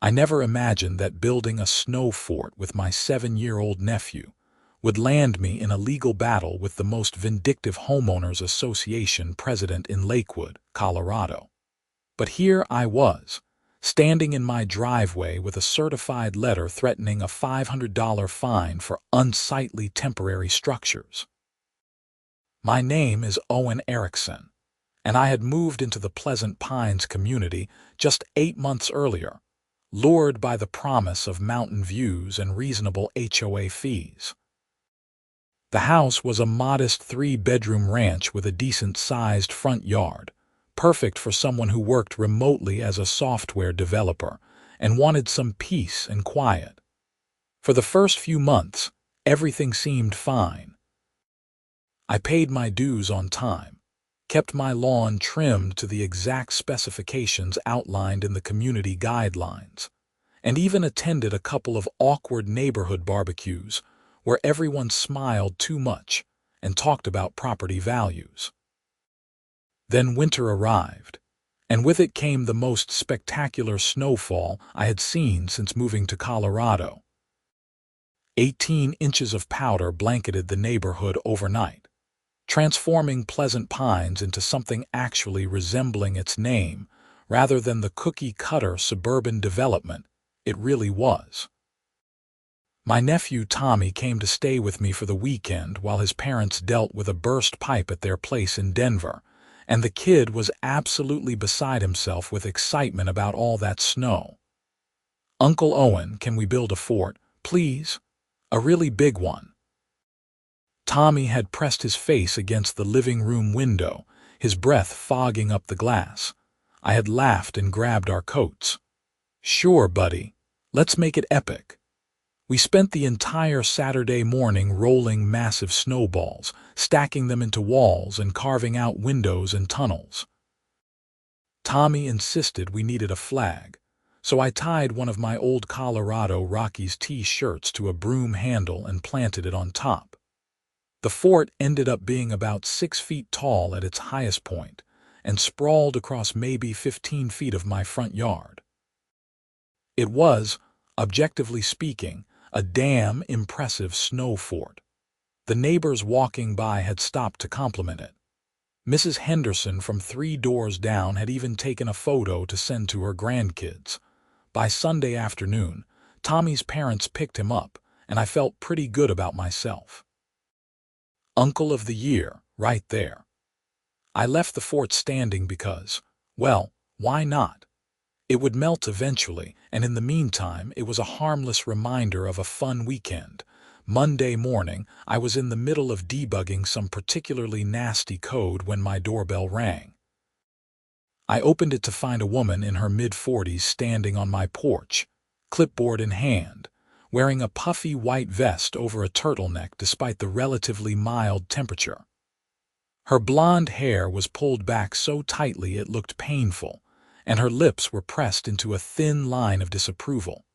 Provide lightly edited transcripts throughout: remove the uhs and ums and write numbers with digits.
I never imagined that building a snow fort with my 7-year-old nephew would land me in a legal battle with the most vindictive homeowners association president in Lakewood, Colorado. But here I was, standing in my driveway with a certified letter threatening a $500 fine for unsightly temporary structures. My name is Owen Eriksen, and I had moved into the Pleasant Pines community just 8 months earlier, lured by the promise of mountain views and reasonable HOA fees. The house was a modest 3-bedroom ranch with a decent-sized front yard, perfect for someone who worked remotely as a software developer and wanted some peace and quiet. For the first few months, everything seemed fine. I paid my dues on time, kept my lawn trimmed to the exact specifications outlined in the community guidelines, and even attended a couple of awkward neighborhood barbecues where everyone smiled too much and talked about property values. Then winter arrived, and with it came the most spectacular snowfall I had seen since moving to Colorado. 18 inches of powder blanketed the neighborhood overnight, transforming Pleasant Pines into something actually resembling its name rather than the cookie-cutter suburban development it really was. My nephew Tommy came to stay with me for the weekend while his parents dealt with a burst pipe at their place in Denver, and the kid was absolutely beside himself with excitement about all that snow. "Uncle Owen, can we build a fort, please? A really big one." Tommy had pressed his face against the living room window, his breath fogging up the glass. I had laughed and grabbed our coats. "Sure, buddy. Let's make it epic." We spent the entire Saturday morning rolling massive snowballs, stacking them into walls and carving out windows and tunnels. Tommy insisted we needed a flag, so I tied one of my old Colorado Rockies T-shirts to a broom handle and planted it on top. The fort ended up being about 6 feet tall at its highest point and sprawled across maybe 15 feet of my front yard. It was, objectively speaking, a damn impressive snow fort. The neighbors walking by had stopped to compliment it. Mrs. Henderson from 3 doors down had even taken a photo to send to her grandkids. By Sunday afternoon, Tommy's parents picked him up, and I felt pretty good about myself. Uncle of the Year, right there. I left the fort standing because, well, why not? It would melt eventually, and in the meantime, it was a harmless reminder of a fun weekend. Monday morning, I was in the middle of debugging some particularly nasty code when my doorbell rang. I opened it to find a woman in her mid-40s standing on my porch, clipboard in hand, wearing a puffy white vest over a turtleneck despite the relatively mild temperature. Her blonde hair was pulled back so tightly it looked painful, and her lips were pressed into a thin line of disapproval.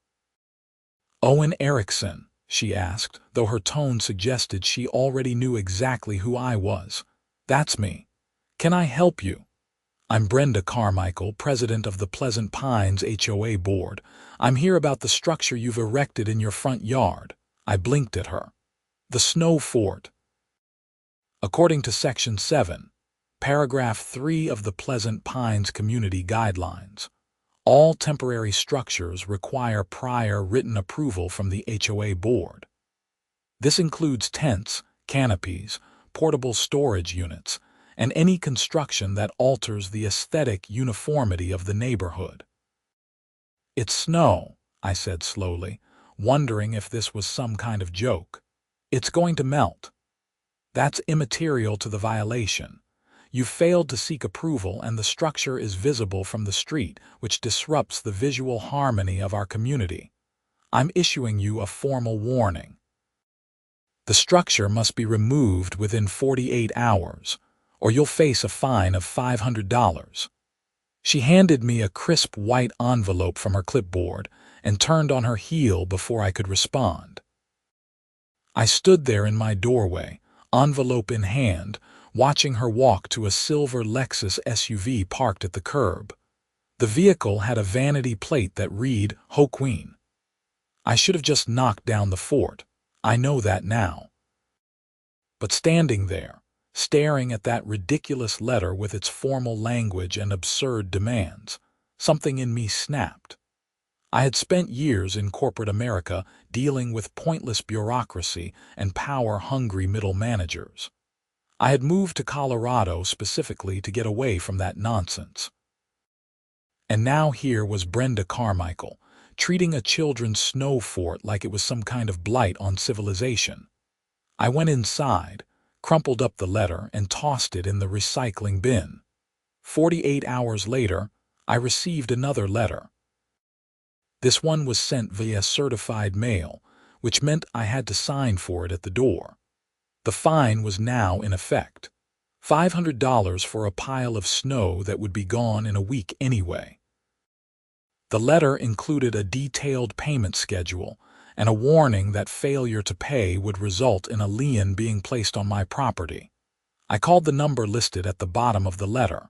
"Owen Eriksen," she asked, though her tone suggested she already knew exactly who I was. "That's me. Can I help you?" "I'm Brenda Carmichael, president of the Pleasant Pines HOA board. I'm here about the structure you've erected in your front yard." I blinked at her. "The snow fort." According to Section 7, Paragraph 3 of the Pleasant Pines Community Guidelines, all temporary structures require prior written approval from the HOA board. This includes tents, canopies, portable storage units, and any construction that alters the aesthetic uniformity of the neighborhood. "It's snow," I said slowly, wondering if this was some kind of joke. "It's going to melt." "That's immaterial to the violation. You failed to seek approval and the structure is visible from the street, which disrupts the visual harmony of our community. I'm issuing you a formal warning. The structure must be removed within 48 hours, or you'll face a fine of $500. She handed me a crisp white envelope from her clipboard and turned on her heel before I could respond. I stood there in my doorway, envelope in hand, watching her walk to a silver Lexus SUV parked at the curb. The vehicle had a vanity plate that read, HOA. I should have just knocked down the fort. I know that now. But standing there, staring at that ridiculous letter with its formal language and absurd demands, something in me snapped. I had spent years in corporate America dealing with pointless bureaucracy and power-hungry middle managers. I had moved to Colorado specifically to get away from that nonsense. And now here was Brenda Carmichael, treating a children's snow fort like it was some kind of blight on civilization. I went inside, crumpled up the letter, and tossed it in the recycling bin. 48 hours later, I received another letter. This one was sent via certified mail, which meant I had to sign for it at the door. The fine was now in effect. $500 for a pile of snow that would be gone in a week anyway. The letter included a detailed payment schedule and a warning that failure to pay would result in a lien being placed on my property. I called the number listed at the bottom of the letter.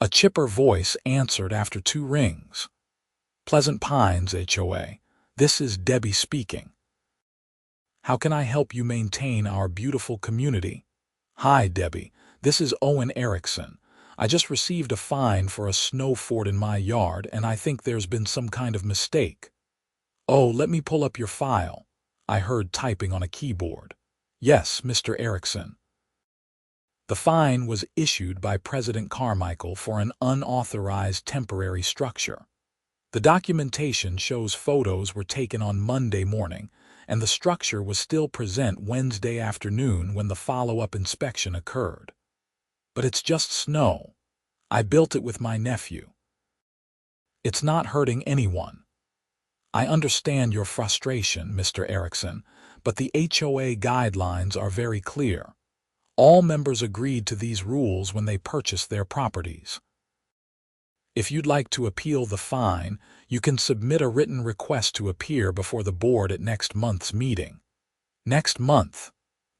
A chipper voice answered after 2 rings. Pleasant Pines, HOA. This is Debbie speaking. How can I help you maintain our beautiful community? Hi, Debbie. This is Owen Eriksen. I just received a fine for a snow fort in my yard, and I think there's been some kind of mistake. Oh, let me pull up your file. I heard typing on a keyboard. Yes, Mr. Eriksen. The fine was issued by President Carmichael for an unauthorized temporary structure. The documentation shows photos were taken on Monday morning, and the structure was still present Wednesday afternoon when the follow-up inspection occurred. But it's just snow. I built it with my nephew. It's not hurting anyone. I understand your frustration, Mr. Eriksen, but the HOA guidelines are very clear. All members agreed to these rules when they purchased their properties. If you'd like to appeal the fine, you can submit a written request to appear before the board at next month's meeting. Next month?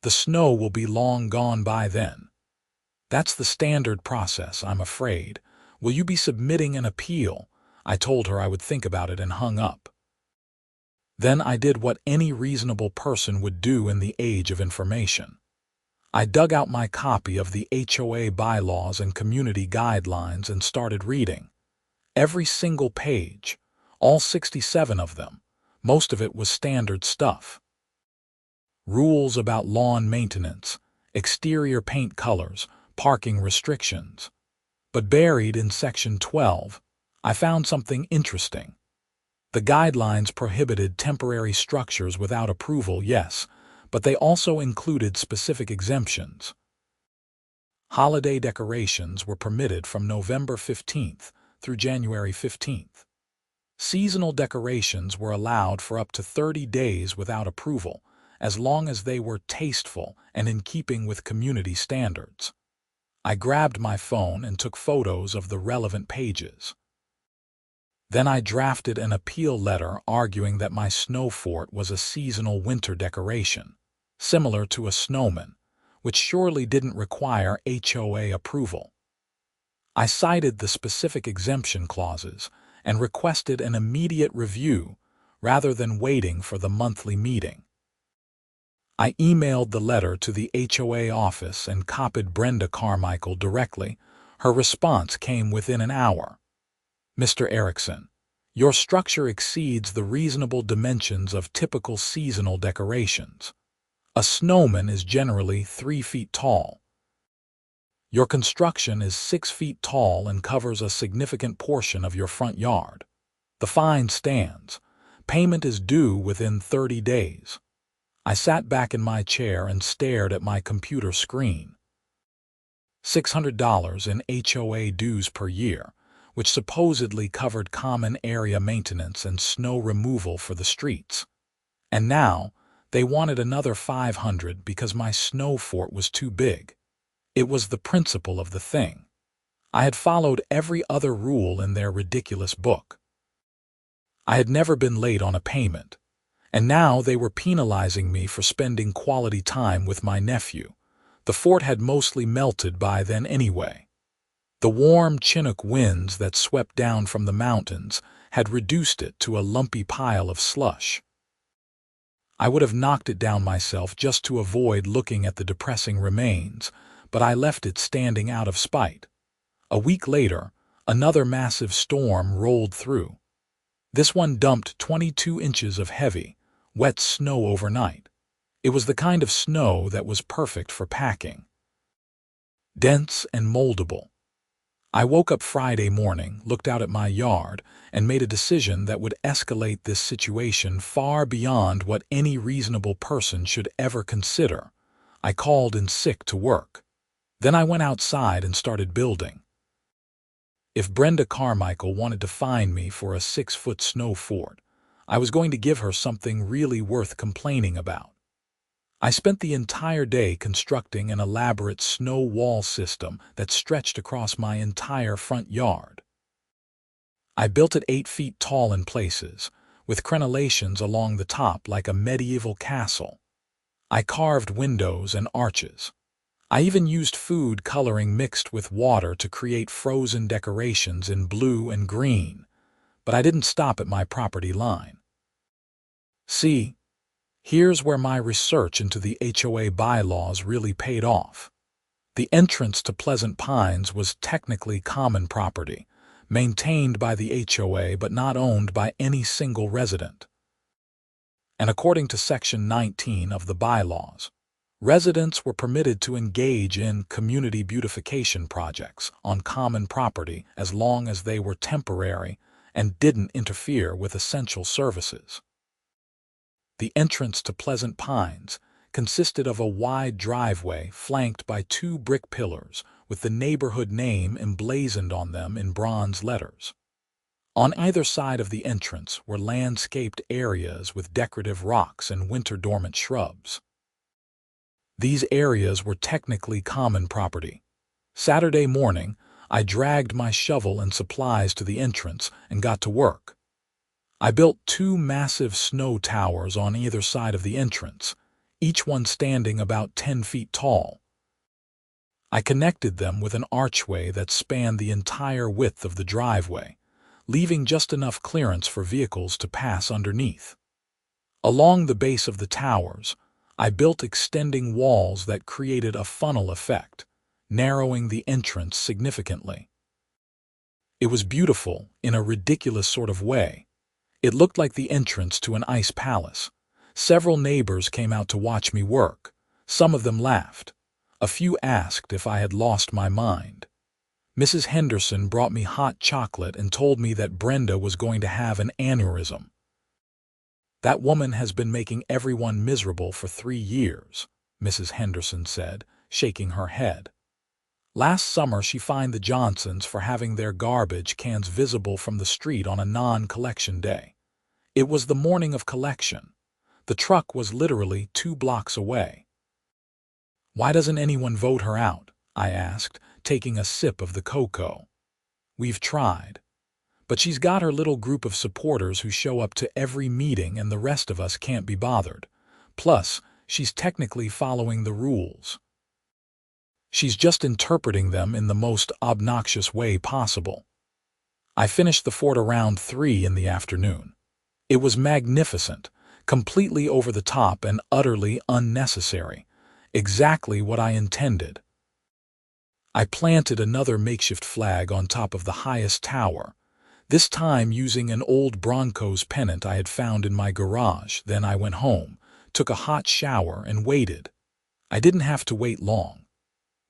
The snow will be long gone by then. That's the standard process, I'm afraid. Will you be submitting an appeal? I told her I would think about it and hung up. Then I did what any reasonable person would do in the age of information. I dug out my copy of the HOA bylaws and community guidelines and started reading. Every single page, all 67 of them, most of it was standard stuff. Rules about lawn maintenance, exterior paint colors, parking restrictions. But buried in Section 12, I found something interesting. The guidelines prohibited temporary structures without approval, yes, but they also included specific exemptions. Holiday decorations were permitted from November 15th through January 15th. Seasonal decorations were allowed for up to 30 days without approval, as long as they were tasteful and in keeping with community standards. I grabbed my phone and took photos of the relevant pages. Then I drafted an appeal letter arguing that my snow fort was a seasonal winter decoration, similar to a snowman, which surely didn't require HOA approval. I cited the specific exemption clauses and requested an immediate review rather than waiting for the monthly meeting. I emailed the letter to the HOA office and copied Brenda Carmichael directly. Her response came within an hour. Mr. Eriksen, your structure exceeds the reasonable dimensions of typical seasonal decorations. A snowman is generally 3 feet tall. Your construction is 6 feet tall and covers a significant portion of your front yard. The fine stands. Payment is due within 30 days. I sat back in my chair and stared at my computer screen. $600 in HOA dues per year, which supposedly covered common area maintenance and snow removal for the streets. And now, they wanted another $500 because my snow fort was too big. It was the principle of the thing. I had followed every other rule in their ridiculous book. I had never been late on a payment, and now they were penalizing me for spending quality time with my nephew. The fort had mostly melted by then anyway. The warm Chinook winds that swept down from the mountains had reduced it to a lumpy pile of slush. I would have knocked it down myself just to avoid looking at the depressing remains, but I left it standing out of spite. A week later, another massive storm rolled through. This one dumped 22 inches of heavy, wet snow overnight. It was the kind of snow that was perfect for packing. Dense and moldable. I woke up Friday morning, looked out at my yard, and made a decision that would escalate this situation far beyond what any reasonable person should ever consider. I called in sick to work. Then I went outside and started building. If Brenda Carmichael wanted to fine me for a 6-foot snow fort, I was going to give her something really worth complaining about. I spent the entire day constructing an elaborate snow wall system that stretched across my entire front yard. I built it 8 feet tall in places, with crenellations along the top like a medieval castle. I carved windows and arches. I even used food coloring mixed with water to create frozen decorations in blue and green, but I didn't stop at my property line. See, here's where my research into the HOA bylaws really paid off. The entrance to Pleasant Pines was technically common property, maintained by the HOA but not owned by any single resident. And according to Section 19 of the bylaws, residents were permitted to engage in community beautification projects on common property as long as they were temporary and didn't interfere with essential services. The entrance to Pleasant Pines consisted of a wide driveway flanked by 2 brick pillars with the neighborhood name emblazoned on them in bronze letters. On either side of the entrance were landscaped areas with decorative rocks and winter-dormant shrubs. These areas were technically common property. Saturday morning, I dragged my shovel and supplies to the entrance and got to work. I built 2 massive snow towers on either side of the entrance, each one standing about 10 feet tall. I connected them with an archway that spanned the entire width of the driveway, leaving just enough clearance for vehicles to pass underneath. Along the base of the towers, I built extending walls that created a funnel effect, narrowing the entrance significantly. It was beautiful in a ridiculous sort of way. It looked like the entrance to an ice palace. Several neighbors came out to watch me work. Some of them laughed. A few asked if I had lost my mind. Mrs. Henderson brought me hot chocolate and told me that Brenda was going to have an aneurysm. "That woman has been making everyone miserable for 3 years," Mrs. Henderson said, shaking her head. "Last summer she fined the Johnsons for having their garbage cans visible from the street on a non-collection day. It was the morning of collection. The truck was literally 2 blocks away." "Why doesn't anyone vote her out?" I asked, taking a sip of the cocoa. "We've tried. But she's got her little group of supporters who show up to every meeting and the rest of us can't be bothered. Plus, she's technically following the rules. She's just interpreting them in the most obnoxious way possible." I finished the fort around 3 in the afternoon. It was magnificent, completely over the top and utterly unnecessary. Exactly what I intended. I planted another makeshift flag on top of the highest tower, this time using an old Broncos pennant I had found in my garage. Then I went home, took a hot shower, and waited. I didn't have to wait long.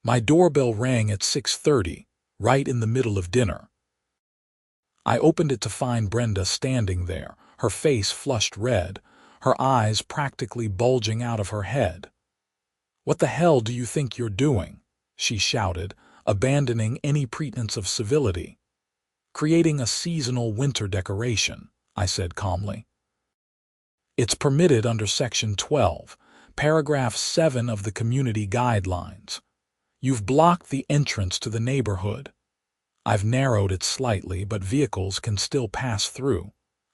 My doorbell rang at 6:30, right in the middle of dinner. I opened it to find Brenda standing there, her face flushed red, her eyes practically bulging out of her head. "What the hell do you think you're doing?" she shouted, abandoning any pretense of civility. "Creating a seasonal winter decoration," I said calmly. "It's permitted under Section 12, Paragraph 7 of the Community Guidelines. You've blocked the entrance to the neighborhood. I've narrowed it slightly, but vehicles can still pass through.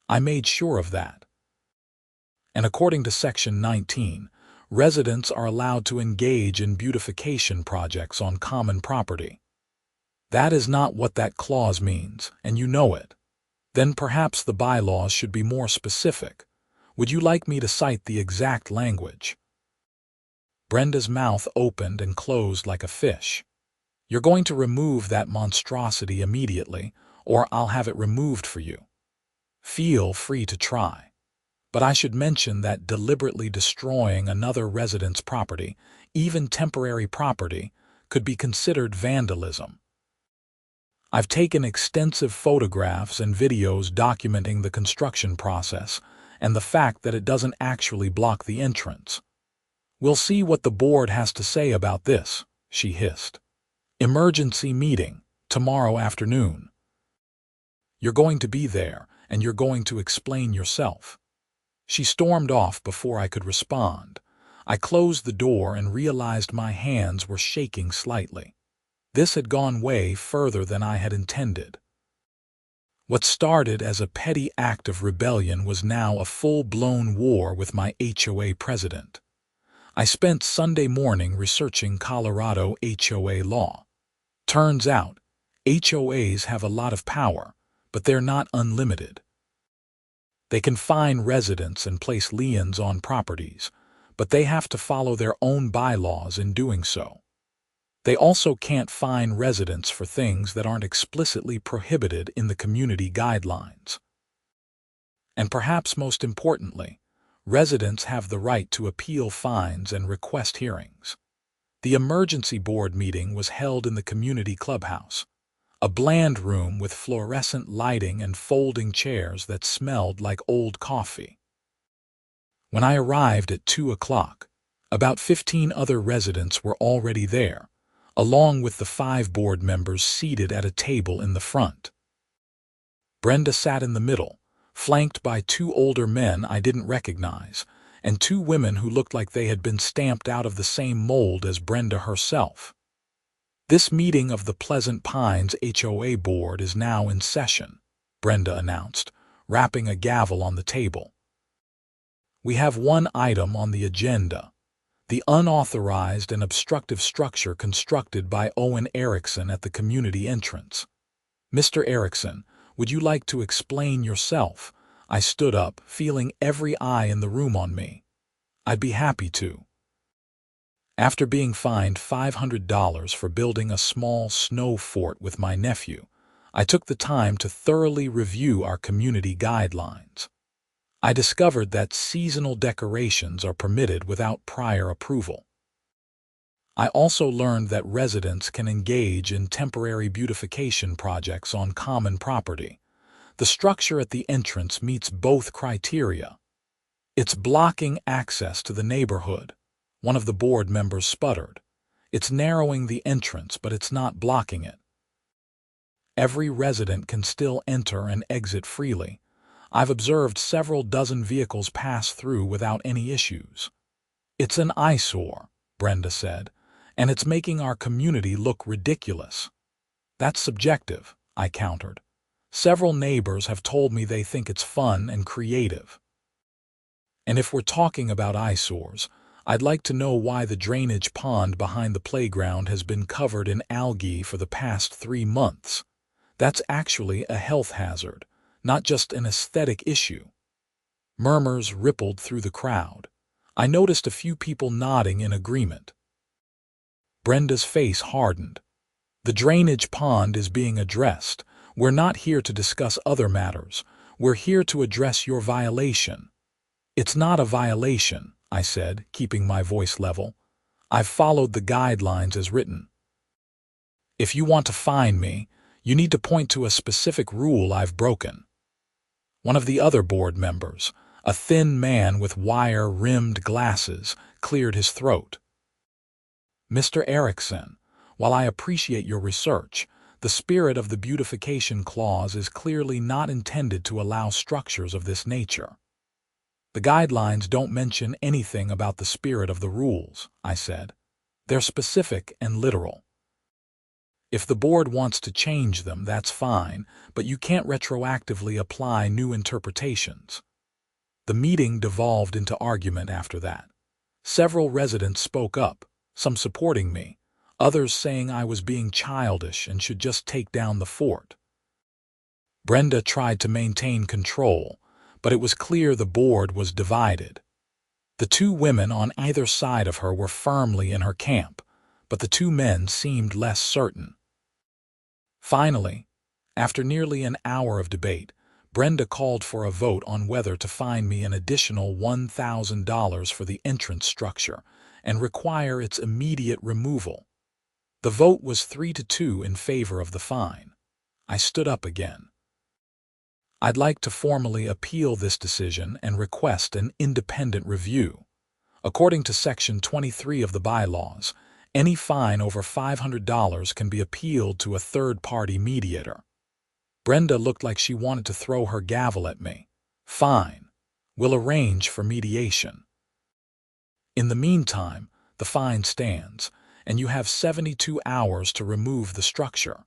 I made sure of that. And according to Section 19, residents are allowed to engage in beautification projects on common property. That is not what that clause means, and you know it. Then perhaps the bylaws should be more specific. Would you like me to cite the exact language? Brenda's mouth opened and closed like a fish. You're going to remove that monstrosity immediately, or I'll have it removed for you. Feel free to try. But I should mention that deliberately destroying another resident's property, even temporary property, could be considered vandalism. I've taken extensive photographs and videos documenting the construction process and the fact that it doesn't actually block the entrance. We'll see what the board has to say about this, she hissed. Emergency meeting, tomorrow afternoon. You're going to be there, and you're going to explain yourself. She stormed off before I could respond. I closed the door and realized my hands were shaking slightly. This had gone way further than I had intended. What started as a petty act of rebellion was now a full-blown war with my HOA president. I spent Sunday morning researching Colorado HOA law. Turns out, HOAs have a lot of power, but they're not unlimited. They can fine residents and place liens on properties, but they have to follow their own bylaws in doing so. They also can't fine residents for things that aren't explicitly prohibited in the community guidelines. And perhaps most importantly, residents have the right to appeal fines and request hearings. The emergency board meeting was held in the community clubhouse, a bland room with fluorescent lighting and folding chairs that smelled like old coffee. When I arrived at 2 o'clock, about 15 other residents were already there, along with the 5 board members seated at a table in the front. Brenda sat in the middle, flanked by 2 older men I didn't recognize, and 2 women who looked like they had been stamped out of the same mold as Brenda herself. This meeting of the Pleasant Pines HOA board is now in session, Brenda announced, rapping a gavel on the table. We have one item on the agenda: the unauthorized and obstructive structure constructed by Owen Eriksen at the community entrance. Mr. Eriksen, would you like to explain yourself? I stood up, feeling every eye in the room on me. I'd be happy to. After being fined $500 for building a small snow fort with my nephew, I took the time to thoroughly review our community guidelines. I discovered that seasonal decorations are permitted without prior approval. I also learned that residents can engage in temporary beautification projects on common property. The structure at the entrance meets both criteria. It's blocking access to the neighborhood, one of the board members sputtered. It's narrowing the entrance, but it's not blocking it. Every resident can still enter and exit freely. I've observed several dozen vehicles pass through without any issues. It's an eyesore, Brenda said, and it's making our community look ridiculous. That's subjective, I countered. Several neighbors have told me they think it's fun and creative. And if we're talking about eyesores, I'd like to know why the drainage pond behind the playground has been covered in algae for the past 3 months. That's actually a health hazard, not just an aesthetic issue. Murmurs rippled through the crowd. I noticed a few people nodding in agreement. Brenda's face hardened. The drainage pond is being addressed. We're not here to discuss other matters. We're here to address your violation. It's not a violation, I said, keeping my voice level. I've followed the guidelines as written. If you want to fine me, you need to point to a specific rule I've broken. One of the other board members, a thin man with wire-rimmed glasses, cleared his throat. Mr. Eriksen, while I appreciate your research, the spirit of the beautification clause is clearly not intended to allow structures of this nature. The guidelines don't mention anything about the spirit of the rules, I said. They're specific and literal. If the board wants to change them, that's fine, but you can't retroactively apply new interpretations. The meeting devolved into argument after that. Several residents spoke up, some supporting me, others saying I was being childish and should just take down the fort. Brenda tried to maintain control, but it was clear the board was divided. The two women on either side of her were firmly in her camp, but the two men seemed less certain. Finally, after nearly an hour of debate, Brenda called for a vote on whether to fine me an additional $1,000 for the entrance structure and require its immediate removal. The vote was 3-2 in favor of the fine. I stood up again. I'd like to formally appeal this decision and request an independent review. According to Section 23 of the bylaws, any fine over $500 can be appealed to a third-party mediator. Brenda looked like she wanted to throw her gavel at me. Fine. We'll arrange for mediation. In the meantime, the fine stands, and you have 72 hours to remove the structure.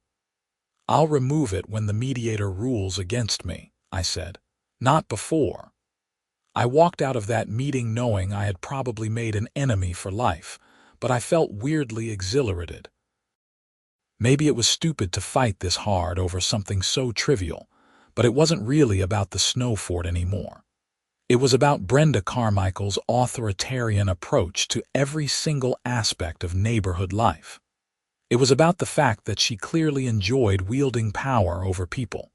I'll remove it when the mediator rules against me, I said. Not before. I walked out of that meeting knowing I had probably made an enemy for life, but I felt weirdly exhilarated. Maybe it was stupid to fight this hard over something so trivial, but it wasn't really about the snow fort anymore. It was about Brenda Carmichael's authoritarian approach to every single aspect of neighborhood life. It was about the fact that she clearly enjoyed wielding power over people.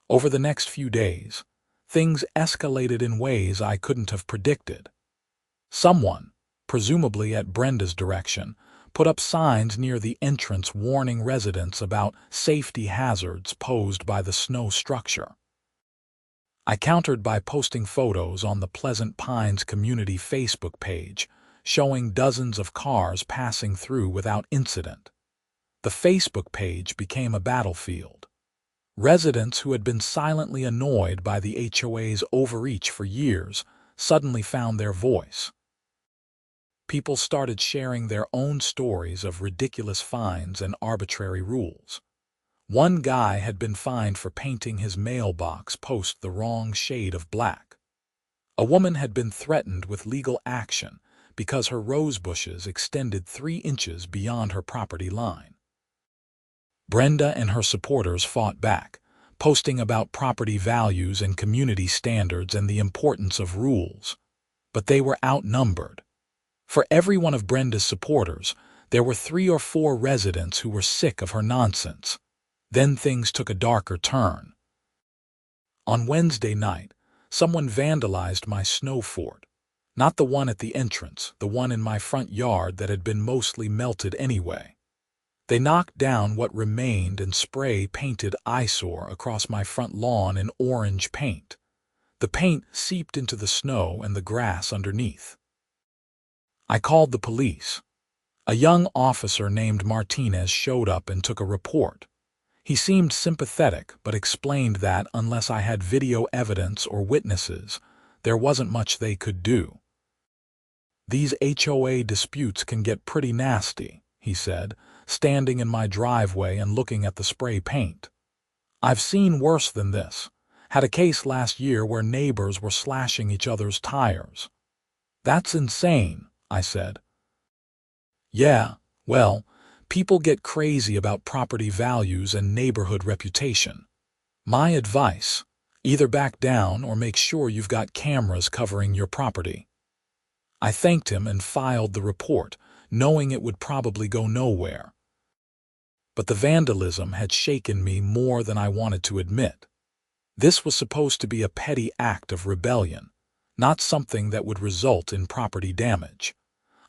Over the next few days, things escalated in ways I couldn't have predicted. Someone, presumably at Brenda's direction, put up signs near the entrance warning residents about safety hazards posed by the snow structure. I countered by posting photos on the Pleasant Pines community Facebook page, showing dozens of cars passing through without incident. The Facebook page became a battlefield. Residents who had been silently annoyed by the HOA's overreach for years suddenly found their voice. People started sharing their own stories of ridiculous fines and arbitrary rules. One guy had been fined for painting his mailbox post the wrong shade of black. A woman had been threatened with legal action because her rose bushes extended 3 inches beyond her property line. Brenda and her supporters fought back, posting about property values and community standards and the importance of rules. But they were outnumbered. For every one of Brenda's supporters, there were 3 or 4 residents who were sick of her nonsense. Then things took a darker turn. On Wednesday night, someone vandalized my snow fort. Not the one at the entrance, the one in my front yard that had been mostly melted anyway. They knocked down what remained and spray-painted eyesore across my front lawn in orange paint. The paint seeped into the snow and the grass underneath. I called the police. A young officer named Martinez showed up and took a report. He seemed sympathetic but explained that unless I had video evidence or witnesses, there wasn't much they could do. These HOA disputes can get pretty nasty, he said, standing in my driveway and looking at the spray paint. I've seen worse than this. Had a case last year where neighbors were slashing each other's tires. That's insane, I said. Yeah, well, people get crazy about property values and neighborhood reputation. My advice, either back down or make sure you've got cameras covering your property. I thanked him and filed the report, knowing it would probably go nowhere. But the vandalism had shaken me more than I wanted to admit. This was supposed to be a petty act of rebellion, not something that would result in property damage.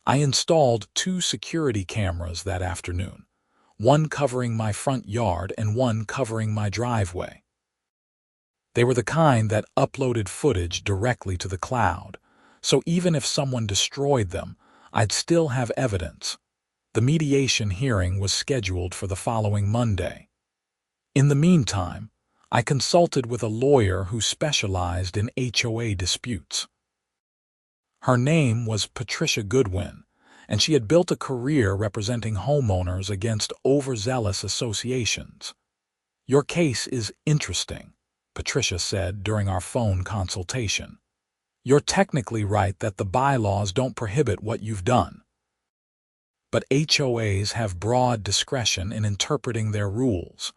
I installed 2 security cameras that afternoon, one covering my front yard and one covering my driveway. They were the kind that uploaded footage directly to the cloud, so even if someone destroyed them, I'd still have evidence. The mediation hearing was scheduled for the following Monday. In the meantime, I consulted with a lawyer who specialized in HOA disputes. Her name was Patricia Goodwin, and she had built a career representing homeowners against overzealous associations. "Your case is interesting," Patricia said during our phone consultation. "You're technically right that the bylaws don't prohibit what you've done. but HOAs have broad discretion in interpreting their rules.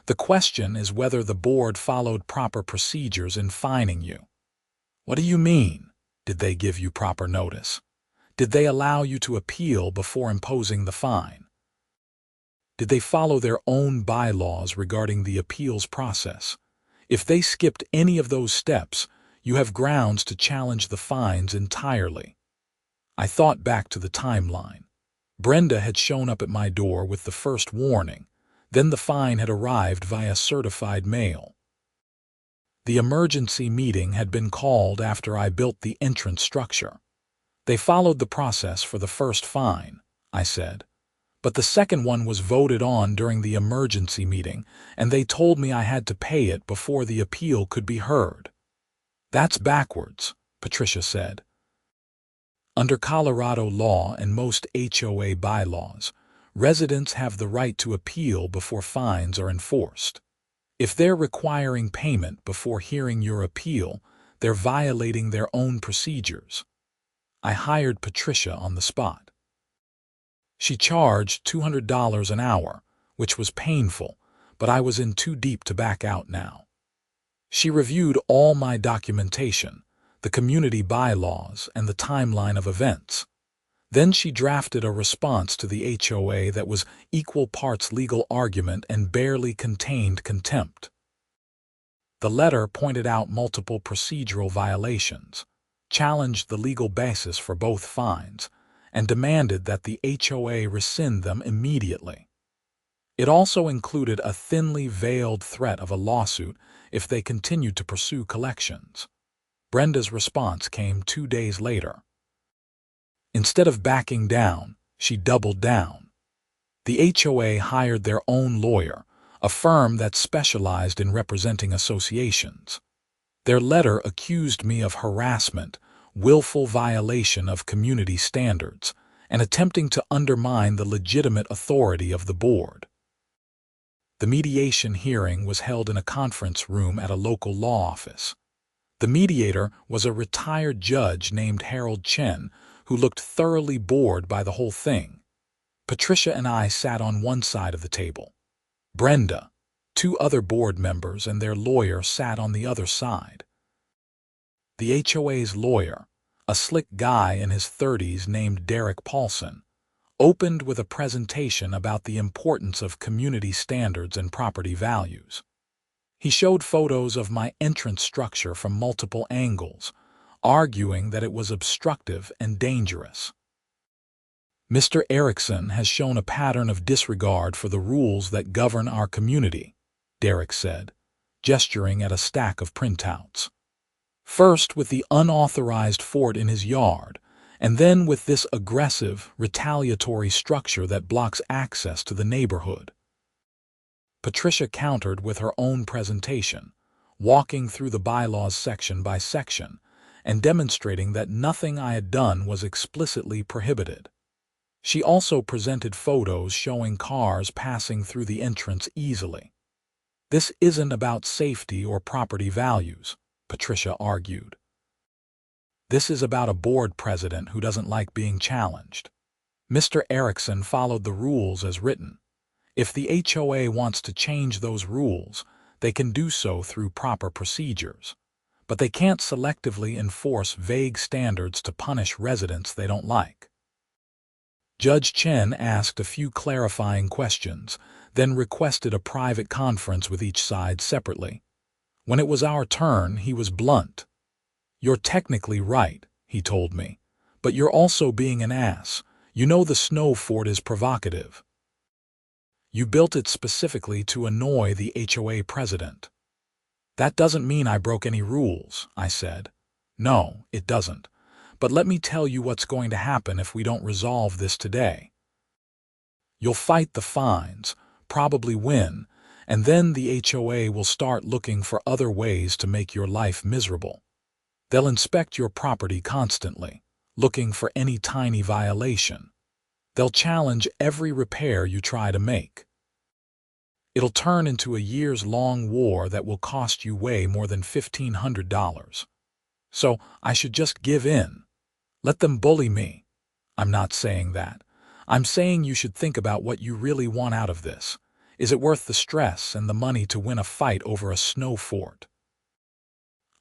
The question is whether the board followed proper procedures in fining you. What do you mean? Did they give you proper notice? Did they allow you to appeal before imposing the fine? Did they follow their own bylaws regarding the appeals process? If they skipped any of those steps, you have grounds to challenge the fines entirely. I thought back to the timeline. Brenda had shown up at my door with the first warning. Then the fine had arrived via certified mail. The emergency meeting had been called after I built the entrance structure. They followed the process for the first fine, I said. But the second one was voted on during the emergency meeting, and they told me I had to pay it before the appeal could be heard. That's backwards, Patricia said. Under Colorado law and most HOA bylaws, residents have the right to appeal before fines are enforced. If they're requiring payment before hearing your appeal, they're violating their own procedures. I hired Patricia on the spot. She charged $200 an hour, which was painful, but I was in too deep to back out now. She reviewed all my documentation, the community bylaws, and the timeline of events. Then she drafted a response to the HOA that was equal parts legal argument and barely contained contempt. The letter pointed out multiple procedural violations, challenged the legal basis for both fines, and demanded that the HOA rescind them immediately. It also included a thinly veiled threat of a lawsuit if they continued to pursue collections. Brenda's response came 2 days later. Instead of backing down, she doubled down. The HOA hired their own lawyer, a firm that specialized in representing associations. Their letter accused me of harassment, willful violation of community standards, and attempting to undermine the legitimate authority of the board. The mediation hearing was held in a conference room at a local law office. The mediator was a retired judge named Harold Chen, who looked thoroughly bored by the whole thing. Patricia and I sat on one side of the table. Brenda, 2 other board members, and their lawyer sat on the other side. The HOA's lawyer, a slick guy in his 30s named Derek Paulson, opened with a presentation about the importance of community standards and property values. He showed photos of my entrance structure from multiple angles, arguing that it was obstructive and dangerous. Mr. Eriksen has shown a pattern of disregard for the rules that govern our community, Derek said, gesturing at a stack of printouts. First with the unauthorized fort in his yard, and then with this aggressive, retaliatory structure that blocks access to the neighborhood. Patricia countered with her own presentation, walking through the bylaws section by section, and demonstrating that nothing I had done was explicitly prohibited. She also presented photos showing cars passing through the entrance easily. This isn't about safety or property values, Patricia argued. This is about a board president who doesn't like being challenged. Mr. Eriksen followed the rules as written. If the HOA wants to change those rules, they can do so through proper procedures. But they can't selectively enforce vague standards to punish residents they don't like. Judge Chen asked a few clarifying questions, then requested a private conference with each side separately. When it was our turn, he was blunt. "You're technically right," he told me, "but you're also being an ass. You know the snow fort is provocative. You built it specifically to annoy the HOA president." "That doesn't mean I broke any rules," I said. "No, it doesn't. But let me tell you what's going to happen if we don't resolve this today. You'll fight the fines, probably win, and then the HOA will start looking for other ways to make your life miserable. They'll inspect your property constantly, looking for any tiny violation. They'll challenge every repair you try to make. It'll turn into a years-long war that will cost you way more than $1,500. So I should just give in. Let them bully me. I'm not saying that. I'm saying you should think about what you really want out of this. Is it worth the stress and the money to win a fight over a snow fort?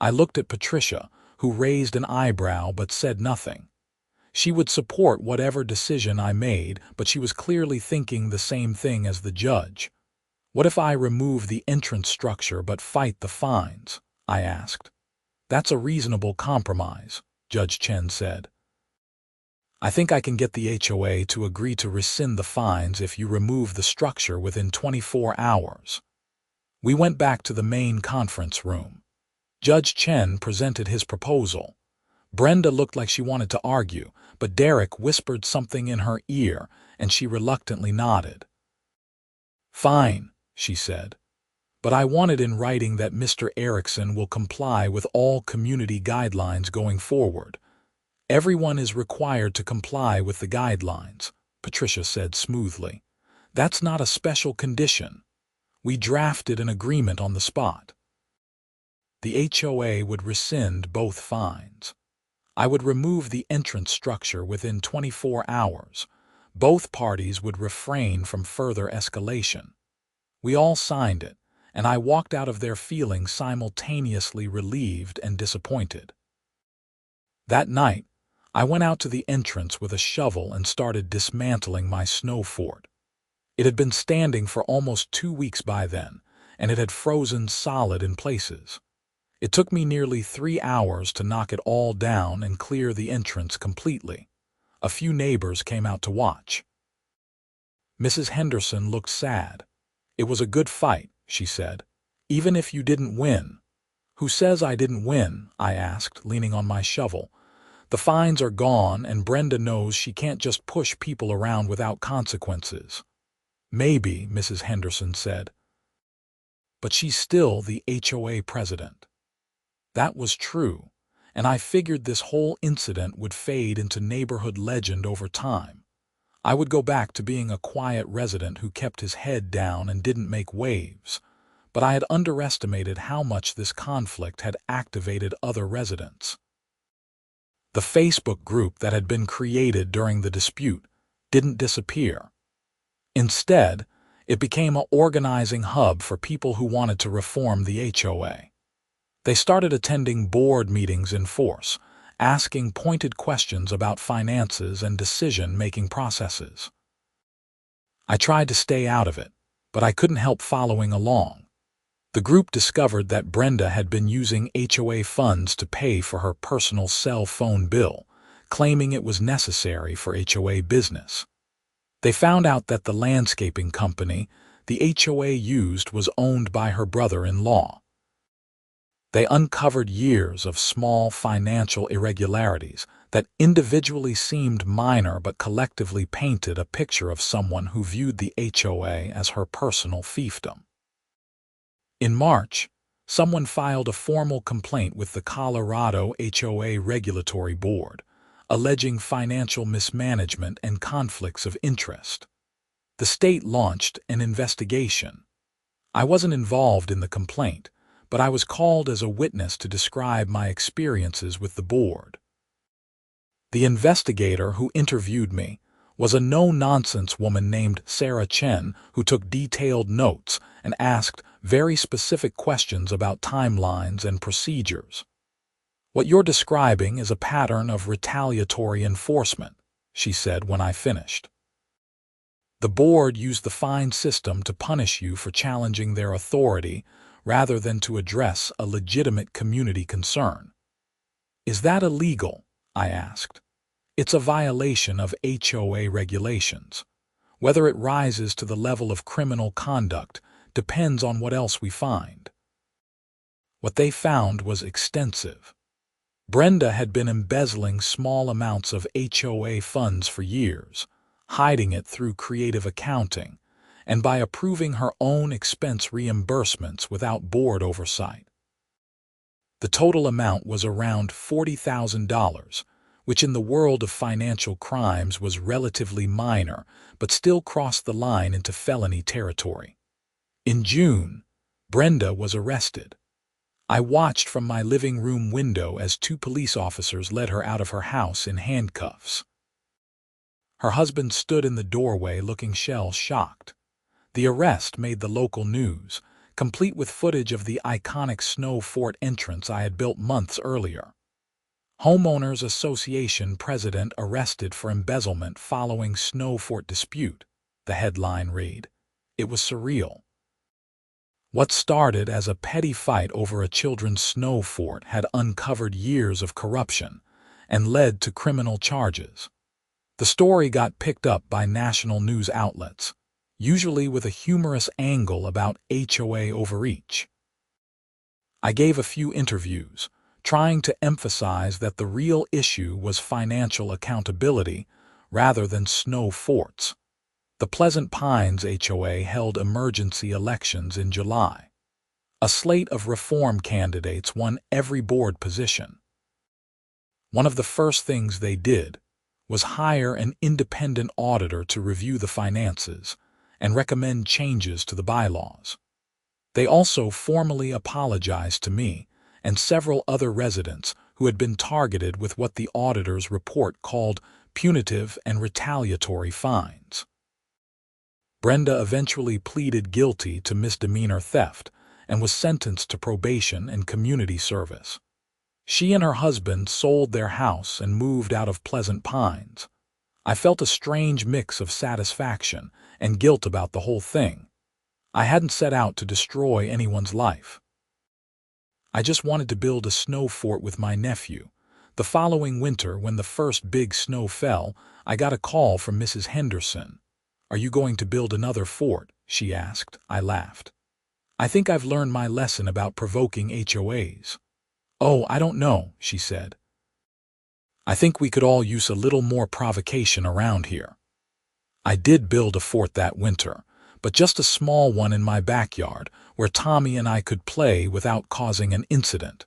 I looked at Patricia, who raised an eyebrow but said nothing. She would support whatever decision I made, but she was clearly thinking the same thing as the judge. What if I remove the entrance structure but fight the fines? I asked. That's a reasonable compromise, Judge Chen said. I think I can get the HOA to agree to rescind the fines if you remove the structure within 24 hours. We went back to the main conference room. Judge Chen presented his proposal. Brenda looked like she wanted to argue, but Derek whispered something in her ear, and she reluctantly nodded. Fine, she said. But I wanted in writing that Mr. Eriksen will comply with all community guidelines going forward. Everyone is required to comply with the guidelines, Patricia said smoothly. That's not a special condition. We drafted an agreement on the spot. The HOA would rescind both fines. I would remove the entrance structure within 24 hours. Both parties would refrain from further escalation. We all signed it, and I walked out of there feeling simultaneously relieved and disappointed. That night, I went out to the entrance with a shovel and started dismantling my snow fort. It had been standing for almost 2 weeks by then, and it had frozen solid in places. It took me nearly 3 hours to knock it all down and clear the entrance completely. A few neighbors came out to watch. Mrs. Henderson looked sad. It was a good fight, she said. Even if you didn't win. Who says I didn't win? I asked, leaning on my shovel. The fines are gone, and Brenda knows she can't just push people around without consequences. Maybe, Mrs. Henderson said. But she's still the HOA president. That was true, and I figured this whole incident would fade into neighborhood legend over time. I would go back to being a quiet resident who kept his head down and didn't make waves. But I had underestimated how much this conflict had activated other residents. The Facebook group that had been created during the dispute didn't disappear. Instead, it became an organizing hub for people who wanted to reform the HOA. They started attending board meetings in force, asking pointed questions about finances and decision-making processes. I tried to stay out of it, but I couldn't help following along. The group discovered that Brenda had been using HOA funds to pay for her personal cell phone bill, claiming it was necessary for HOA business. They found out that the landscaping company the HOA used was owned by her brother-in-law. They uncovered years of small financial irregularities that individually seemed minor but collectively painted a picture of someone who viewed the HOA as her personal fiefdom. In March, someone filed a formal complaint with the Colorado HOA Regulatory Board, alleging financial mismanagement and conflicts of interest. The state launched an investigation. I wasn't involved in the complaint, but I was called as a witness to describe my experiences with the board. The investigator who interviewed me was a no-nonsense woman named Sarah Chen who took detailed notes and asked very specific questions about timelines and procedures. What you're describing is a pattern of retaliatory enforcement, she said when I finished. The board used the fine system to punish you for challenging their authority rather than to address a legitimate community concern. Is that illegal? I asked. It's a violation of HOA regulations. Whether it rises to the level of criminal conduct depends on what else we find. What they found was extensive. Brenda had been embezzling small amounts of HOA funds for years, hiding it through creative accounting, and by approving her own expense reimbursements without board oversight. The total amount was around $40,000, which in the world of financial crimes was relatively minor, but still crossed the line into felony territory. In June, Brenda was arrested. I watched from my living room window as 2 police officers led her out of her house in handcuffs. Her husband stood in the doorway looking shell-shocked. The arrest made the local news, complete with footage of the iconic snow fort entrance I had built months earlier. Homeowners Association president arrested for embezzlement following snow fort dispute, the headline read. It was surreal. What started as a petty fight over a children's snow fort had uncovered years of corruption and led to criminal charges. The story got picked up by national news outlets, usually with a humorous angle about HOA overreach. I gave a few interviews, trying to emphasize that the real issue was financial accountability rather than snow forts. The Pleasant Pines HOA held emergency elections in July. A slate of reform candidates won every board position. One of the first things they did was hire an independent auditor to review the finances and recommend changes to the bylaws. They also formally apologized to me and several other residents who had been targeted with what the auditor's report called punitive and retaliatory fines. Brenda eventually pleaded guilty to misdemeanor theft and was sentenced to probation and community service. She and her husband sold their house and moved out of Pleasant Pines. I felt a strange mix of satisfaction and guilt about the whole thing. I hadn't set out to destroy anyone's life. I just wanted to build a snow fort with my nephew. The following winter, when the first big snow fell, I got a call from Mrs. Henderson. "Are you going to build another fort?" she asked. I laughed. "I think I've learned my lesson about provoking HOAs." "Oh, I don't know," she said. "I think we could all use a little more provocation around here." I did build a fort that winter, but just a small one in my backyard where Tommy and I could play without causing an incident.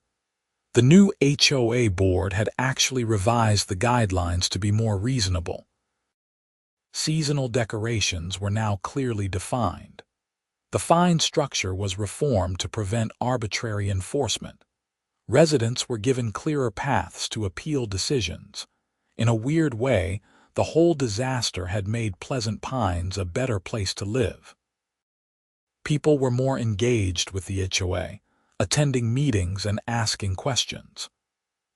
The new HOA board had actually revised the guidelines to be more reasonable. Seasonal decorations were now clearly defined. The fine structure was reformed to prevent arbitrary enforcement. Residents were given clearer paths to appeal decisions. In a weird way, the whole disaster had made Pleasant Pines a better place to live. People were more engaged with the HOA, attending meetings and asking questions.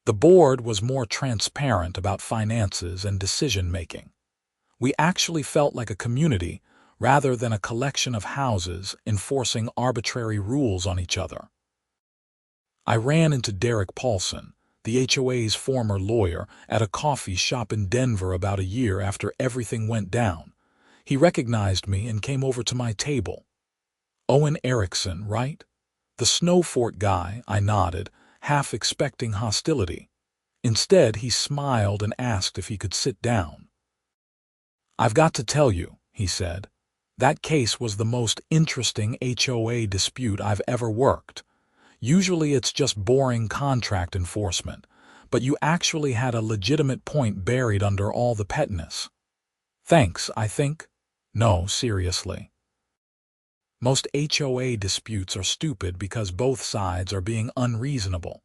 The board was more transparent about finances and decision-making. We actually felt like a community rather than a collection of houses enforcing arbitrary rules on each other. I ran into Derek Paulson, the HOA's former lawyer, at a coffee shop in Denver about a year after everything went down. He recognized me and came over to my table. "Owen Eriksen, right? The snow fort guy," I nodded, half expecting hostility. Instead, he smiled and asked if he could sit down. "I've got to tell you," he said, "that case was the most interesting HOA dispute I've ever worked. Usually it's just boring contract enforcement, but you actually had a legitimate point buried under all the pettiness." "Thanks, I think." "No, seriously. Most HOA disputes are stupid because both sides are being unreasonable,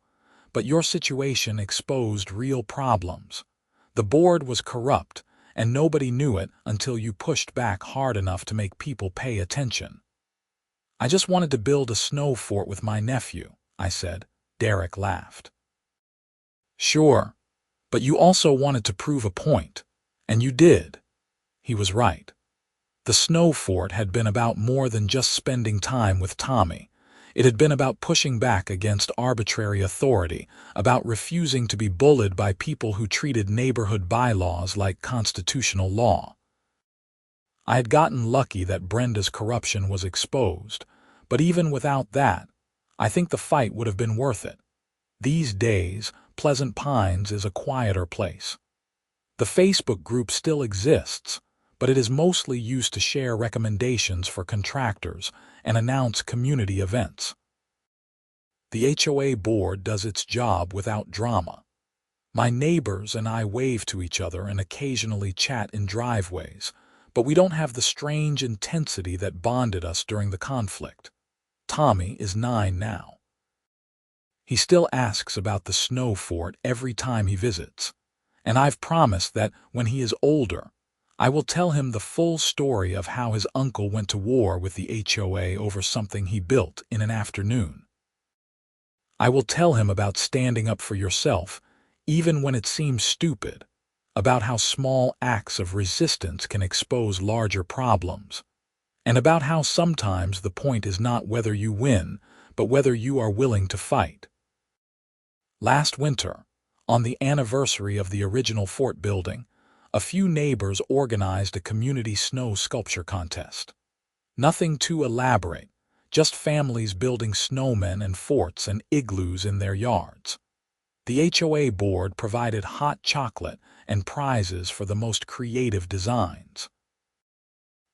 but your situation exposed real problems. The board was corrupt, and nobody knew it until you pushed back hard enough to make people pay attention." "I just wanted to build a snow fort with my nephew," I said. Derek laughed. "Sure, but you also wanted to prove a point, and you did." He was right. The snow fort had been about more than just spending time with Tommy. It had been about pushing back against arbitrary authority, about refusing to be bullied by people who treated neighborhood bylaws like constitutional law. I had gotten lucky that Brenda's corruption was exposed, but even without that, I think the fight would have been worth it. These days, Pleasant Pines is a quieter place. The Facebook group still exists, but it is mostly used to share recommendations for contractors and announce community events. The HOA board does its job without drama. My neighbors and I wave to each other and occasionally chat in driveways, but we don't have the strange intensity that bonded us during the conflict. Tommy is 9 now. He still asks about the snow fort every time he visits, and I've promised that when he is older, I will tell him the full story of how his uncle went to war with the HOA over something he built in an afternoon. I will tell him about standing up for yourself, even when it seems stupid, about how small acts of resistance can expose larger problems, and about how sometimes the point is not whether you win, but whether you are willing to fight. Last winter, on the anniversary of the original fort building, a few neighbors organized a community snow sculpture contest. Nothing too elaborate, just families building snowmen and forts and igloos in their yards. The HOA board provided hot chocolate and prizes for the most creative designs.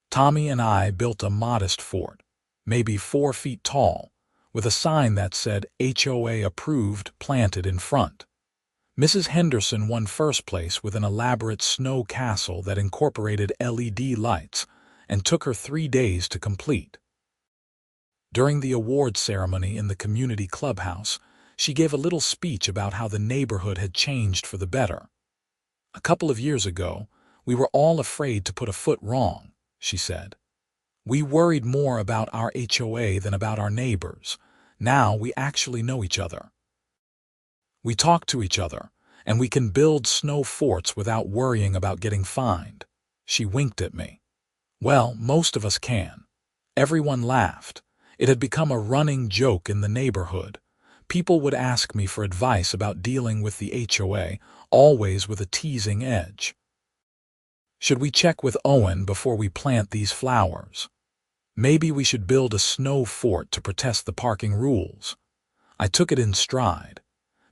Tommy and I built a modest fort, maybe 4 feet tall, with a sign that said HOA approved planted in front. Mrs. Henderson won first place with an elaborate snow castle that incorporated LED lights and took her 3 days to complete. During the awards ceremony in the community clubhouse, she gave a little speech about how the neighborhood had changed for the better. "A couple of years ago, we were all afraid to put a foot wrong," she said. "We worried more about our HOA than about our neighbors. Now we actually know each other. We talk to each other, and we can build snow forts without worrying about getting fined." She winked at me. "Well, most of us can." Everyone laughed. It had become a running joke in the neighborhood. People would ask me for advice about dealing with the HOA, always with a teasing edge. "Should we check with Owen before we plant these flowers? Maybe we should build a snow fort to protest the parking rules." I took it in stride.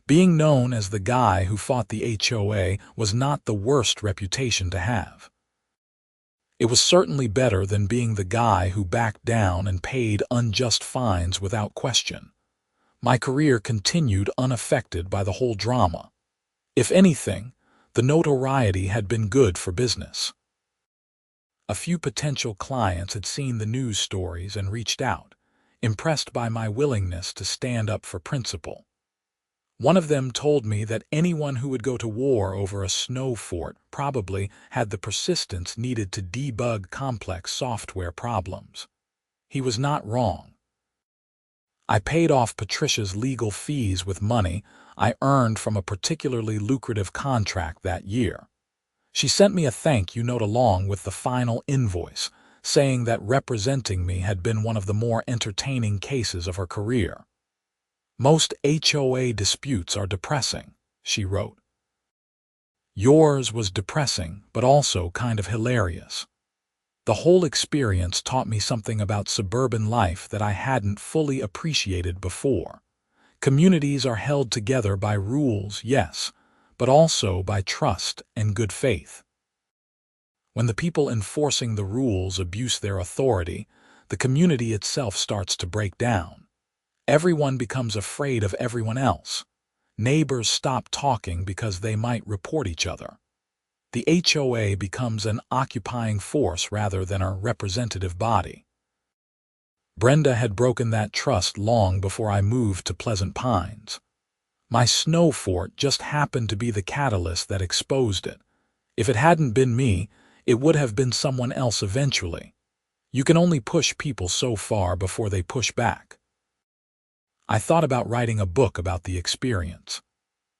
Being known as the guy who fought the HOA was not the worst reputation to have. It was certainly better than being the guy who backed down and paid unjust fines without question. My career continued unaffected by the whole drama. If anything, the notoriety had been good for business. A few potential clients had seen the news stories and reached out, impressed by my willingness to stand up for principle. One of them told me that anyone who would go to war over a snow fort probably had the persistence needed to debug complex software problems. He was not wrong. I paid off Patricia's legal fees with money I earned from a particularly lucrative contract that year. She sent me a thank you note along with the final invoice, saying that representing me had been one of the more entertaining cases of her career. "Most HOA disputes are depressing," she wrote. "Yours was depressing, but also kind of hilarious. The whole experience taught me something about suburban life that I hadn't fully appreciated before. Communities are held together by rules, yes, but also by trust and good faith. When the people enforcing the rules abuse their authority, the community itself starts to break down. Everyone becomes afraid of everyone else. Neighbors stop talking because they might report each other. The HOA becomes an occupying force rather than a representative body. Brenda had broken that trust long before I moved to Pleasant Pines. My snow fort just happened to be the catalyst that exposed it. If it hadn't been me, it would have been someone else eventually. You can only push people so far before they push back. I thought about writing a book about the experience.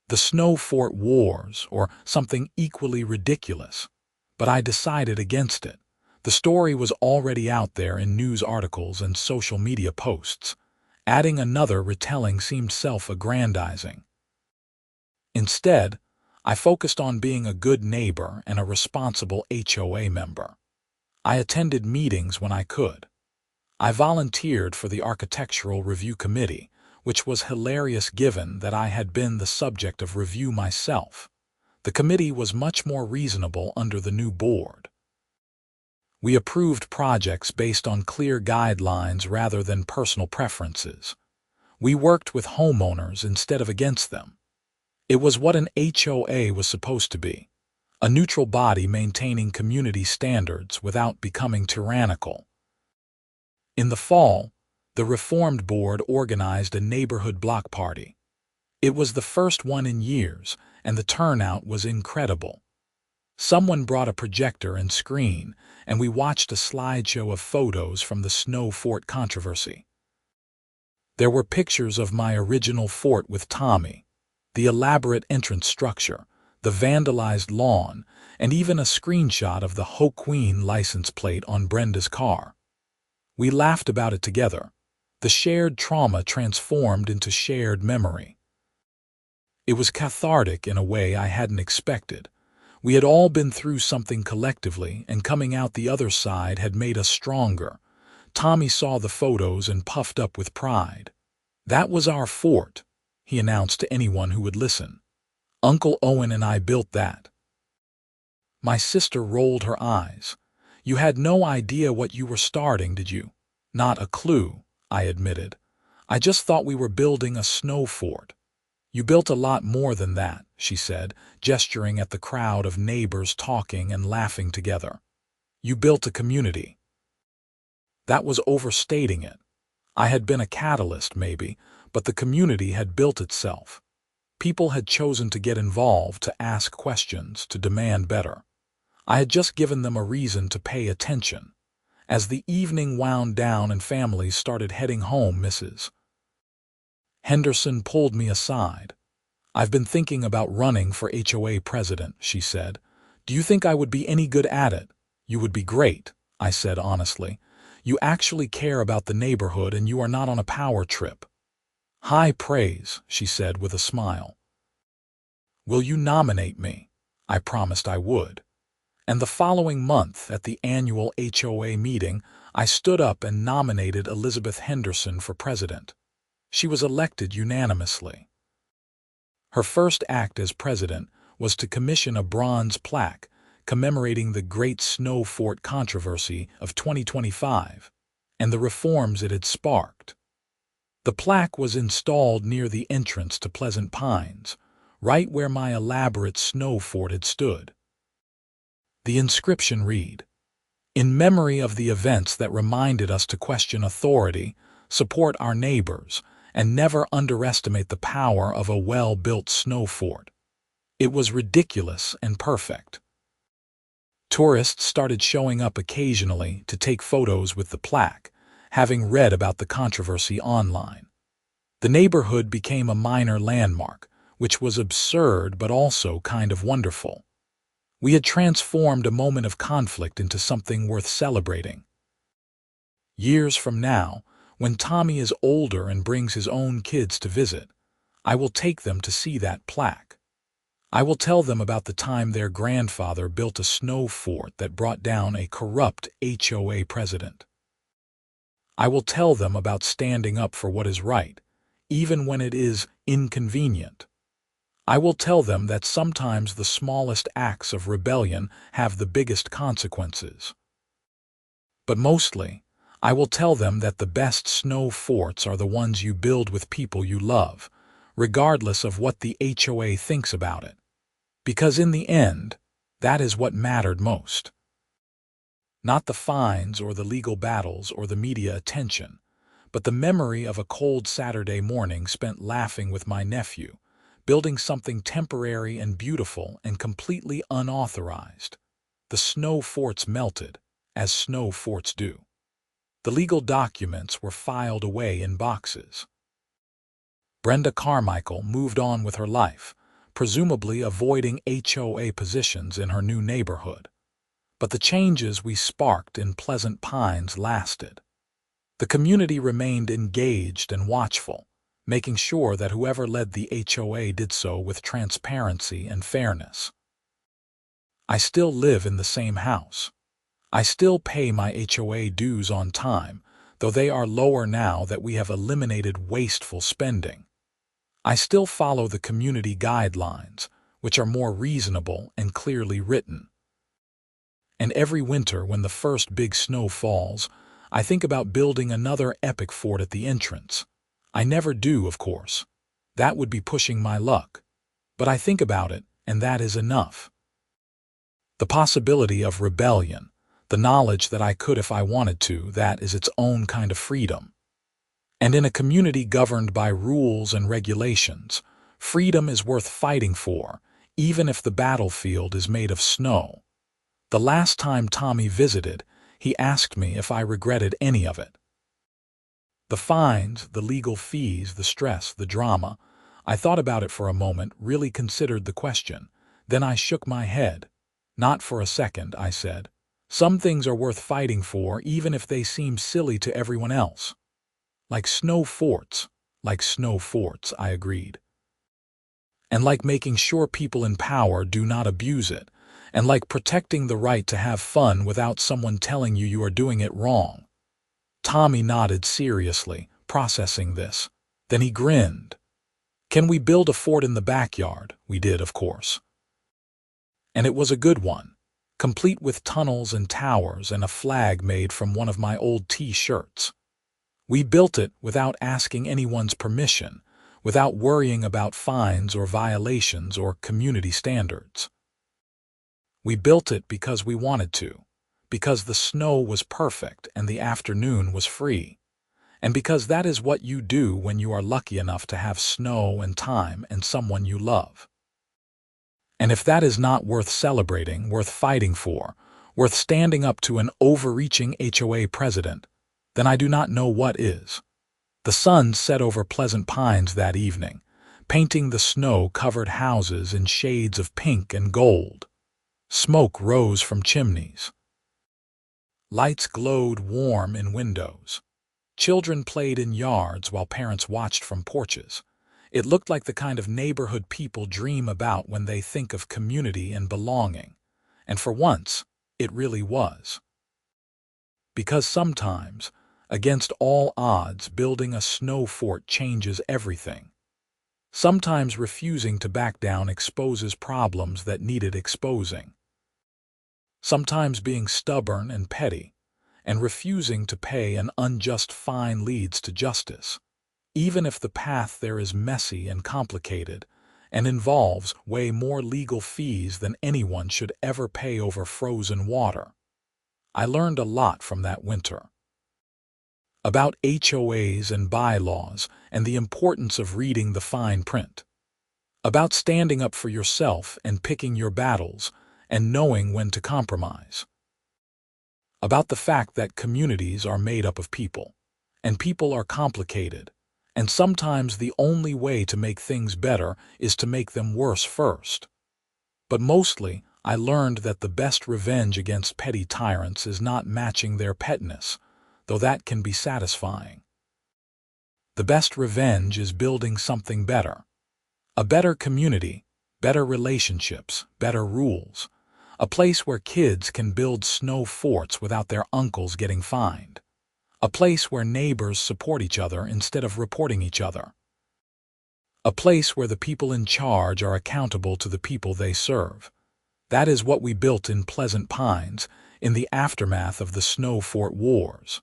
The Snow Fort Wars, or something equally ridiculous. But I decided against it. The story was already out there in news articles and social media posts. Adding another retelling seemed self-aggrandizing. Instead, I focused on being a good neighbor and a responsible HOA member. I attended meetings when I could. I volunteered for the Architectural Review Committee, which was hilarious given that I had been the subject of review myself. The committee was much more reasonable under the new board. We approved projects based on clear guidelines rather than personal preferences. We worked with homeowners instead of against them. It was what an HOA was supposed to be, a neutral body maintaining community standards without becoming tyrannical. In the fall, the Reformed Board organized a neighborhood block party. It was the first one in years, and the turnout was incredible. Someone brought a projector and screen, and we watched a slideshow of photos from the snow fort controversy. There were pictures of my original fort with Tommy, the elaborate entrance structure, the vandalized lawn, and even a screenshot of the HOA license plate on Brenda's car. We laughed about it together. The shared trauma transformed into shared memory. It was cathartic in a way I hadn't expected. We had all been through something collectively, and coming out the other side had made us stronger. Tommy saw the photos and puffed up with pride. "That was our fort," he announced to anyone who would listen. "Uncle Owen and I built that." My sister rolled her eyes. "You had no idea what you were starting, did you?" "Not a clue," I admitted. "I just thought we were building a snow fort." "You built a lot more than that," she said, gesturing at the crowd of neighbors talking and laughing together. "You built a community." That was overstating it. I had been a catalyst, maybe, but the community had built itself. People had chosen to get involved, to ask questions, to demand better. I had just given them a reason to pay attention. As the evening wound down and families started heading home, Mrs. Henderson pulled me aside. "I've been thinking about running for HOA president," she said. "Do you think I would be any good at it?" "You would be great," I said honestly. "You actually care about the neighborhood and you are not on a power trip." "High praise," she said with a smile. "Will you nominate me?" I promised I would. And the following month, at the annual HOA meeting, I stood up and nominated Elizabeth Henderson for president. She was elected unanimously. Her first act as president was to commission a bronze plaque commemorating the Great Snow Fort controversy of 2025 and the reforms it had sparked. The plaque was installed near the entrance to Pleasant Pines, right where my elaborate snow fort had stood. The inscription read, "In memory of the events that reminded us to question authority, support our neighbors, and never underestimate the power of a well-built snow fort." It was ridiculous and perfect. Tourists started showing up occasionally to take photos with the plaque, having read about the controversy online. The neighborhood became a minor landmark, which was absurd but also kind of wonderful. We had transformed a moment of conflict into something worth celebrating. Years from now, when Tommy is older and brings his own kids to visit, I will take them to see that plaque. I will tell them about the time their grandfather built a snow fort that brought down a corrupt HOA president. I will tell them about standing up for what is right, even when it is inconvenient. I will tell them that sometimes the smallest acts of rebellion have the biggest consequences. But mostly, I will tell them that the best snow forts are the ones you build with people you love, regardless of what the HOA thinks about it. Because in the end, that is what mattered most. Not the fines or the legal battles or the media attention, but the memory of a cold Saturday morning spent laughing with my nephew, building something temporary and beautiful and completely unauthorized. The snow forts melted, as snow forts do. The legal documents were filed away in boxes. Brenda Carmichael moved on with her life, presumably avoiding HOA positions in her new neighborhood. But the changes we sparked in Pleasant Pines lasted. The community remained engaged and watchful, making sure that whoever led the HOA did so with transparency and fairness. I still live in the same house. I still pay my HOA dues on time, though they are lower now that we have eliminated wasteful spending. I still follow the community guidelines, which are more reasonable and clearly written. And every winter when the first big snow falls, I think about building another epic fort at the entrance. I never do, of course. That would be pushing my luck. But I think about it, and that is enough. The possibility of rebellion, the knowledge that I could if I wanted to, that is its own kind of freedom. And in a community governed by rules and regulations, freedom is worth fighting for, even if the battlefield is made of snow. The last time Tommy visited, he asked me if I regretted any of it. The fines, the legal fees, the stress, the drama. I thought about it for a moment, really considered the question. Then I shook my head. Not for a second, I said. Some things are worth fighting for, even if they seem silly to everyone else. Like snow forts, I agreed. And like making sure people in power do not abuse it, and like protecting the right to have fun without someone telling you are doing it wrong. Tommy nodded seriously, processing this. Then he grinned. Can we build a fort in the backyard? We did, of course. And it was a good one, complete with tunnels and towers and a flag made from one of my old T-shirts. We built it without asking anyone's permission, without worrying about fines or violations or community standards. We built it because we wanted to, because the snow was perfect and the afternoon was free, and because that is what you do when you are lucky enough to have snow and time and someone you love. And if that is not worth celebrating, worth fighting for, worth standing up to an overreaching HOA president, then I do not know what is. The sun set over Pleasant Pines that evening, painting the snow-covered houses in shades of pink and gold. Smoke rose from chimneys. Lights glowed warm in windows. Children played in yards while parents watched from porches. It looked like the kind of neighborhood people dream about when they think of community and belonging. And for once, it really was. Because sometimes, against all odds, building a snow fort changes everything. Sometimes refusing to back down exposes problems that needed exposing. Sometimes being stubborn and petty, and refusing to pay an unjust fine leads to justice, even if the path there is messy and complicated, and involves way more legal fees than anyone should ever pay over frozen water. I learned a lot from that winter. About HOAs and bylaws and the importance of reading the fine print. About standing up for yourself and picking your battles and knowing when to compromise. About the fact that communities are made up of people, and people are complicated, and sometimes the only way to make things better is to make them worse first. But mostly, I learned that the best revenge against petty tyrants is not matching their petness, though that can be satisfying. The best revenge is building something better. A better community, better relationships, better rules. A place where kids can build snow forts without their uncles getting fined. A place where neighbors support each other instead of reporting each other. A place where the people in charge are accountable to the people they serve. That is what we built in Pleasant Pines in the aftermath of the snow fort wars.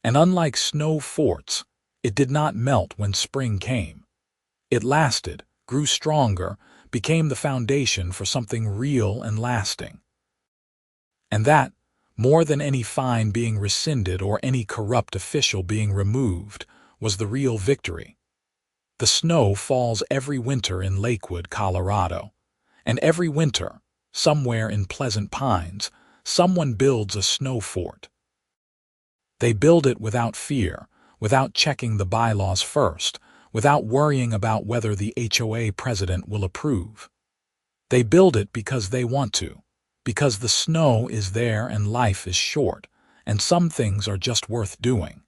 And unlike snow forts, it did not melt when spring came. It lasted, grew stronger, became the foundation for something real and lasting. And that, more than any fine being rescinded or any corrupt official being removed, was the real victory. The snow falls every winter in Lakewood, Colorado, and every winter, somewhere in Pleasant Pines, someone builds a snow fort. They build it without fear, without checking the bylaws first, without worrying about whether the HOA president will approve. They build it because they want to, because the snow is there and life is short, and some things are just worth doing.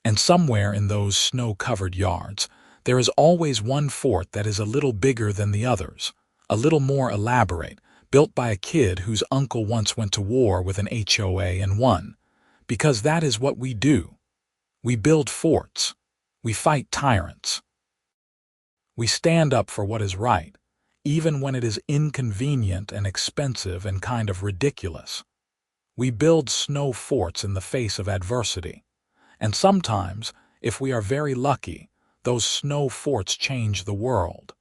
And somewhere in those snow-covered yards, there is always one fort that is a little bigger than the others, a little more elaborate, built by a kid whose uncle once went to war with an HOA and won, because that is what we do. We build forts. We fight tyrants. We stand up for what is right, even when it is inconvenient and expensive and kind of ridiculous. We build snow forts in the face of adversity. And sometimes, if we are very lucky, those snow forts change the world.